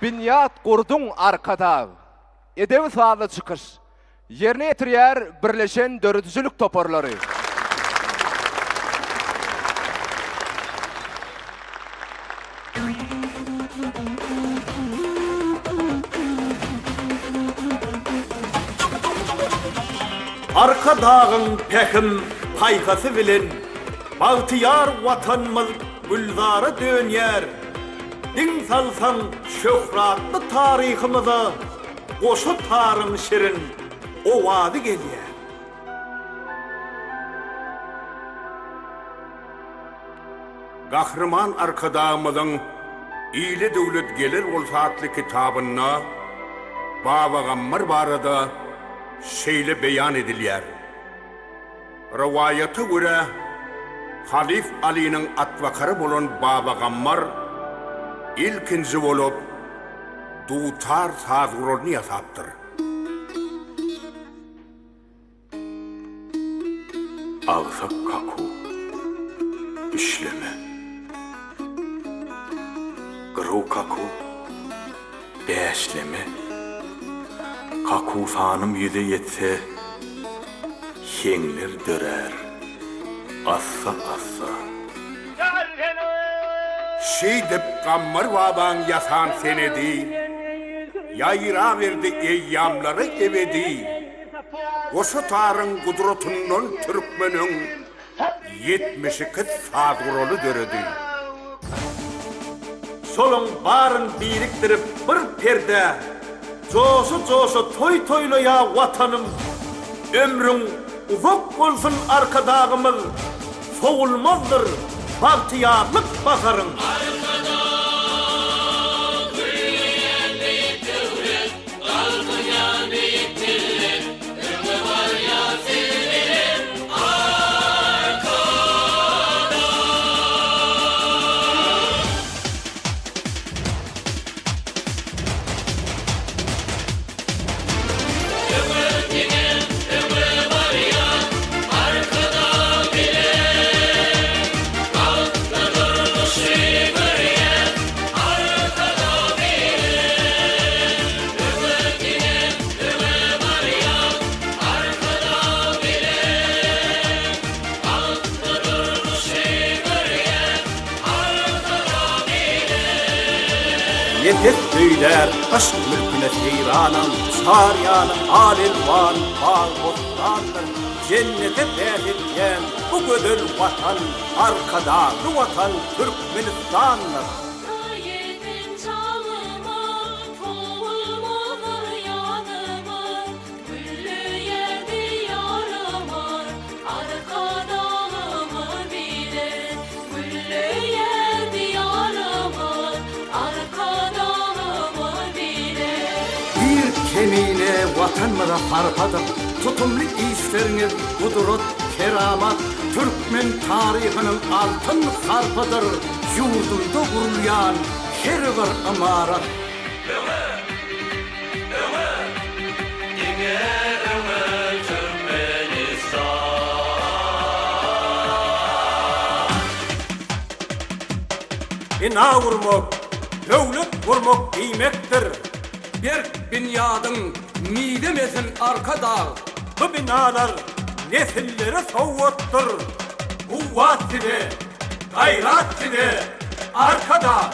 Binyat gurdun arkada. Edebi sağlı çıkış. Yerine etiriyer birleşen dörütücülük toporları. Arka dağın pekim paykası bilen Bağtiyar vatanımız gülzara dönyer. Din salsan şöhratlı tarihimize Koşu tarım şirin o vadı geliyor. Kahraman arkadağımızın İyili Devlet Gelir Olsaatlı kitabına Baba Gammar barada şeyle beyan ediliyor. Rivayete göre Halif Ali'nin atvakarı bolan Baba Gammar ilkinci bolup dutar sazgurunu yasaptır. Ağzak kaku işleme, gırı kaku beşleme, kaku fanım yüze yetse şenler dörer assa assa. Şey dip Gammar baban yasan senedi, yayıra verdi eyyamları ebedi. Oşu tarın kudrotundan Türkmen'in 72 sağdurolu döredi. Solun barın biriktirip bir perde, coşu toy toylu ya vatanım. Ömrün ufak olsun arkadağımız, soğulmazdır bahtiyarlık bakarın. Yetip söyler aşk mülküne seyranım, Saryanım alilvan bal bostandır. Cennete behretken bu gödül vatan, arkadağlı vatan Türkmenistan'dır. Kemine vatanmıza harpadır, tutumlu işleriniz kudret, keramat, Türkmen tarihinin altın harpadır, yurdunda kurulayan her bir amarat. Bina vurmak, devlet vurmak giymektir. Bir binadın midemesin arka dağ. Bu binalar nesillere soğuttur. Kuvvet gibi, gayret gibi arka dağ.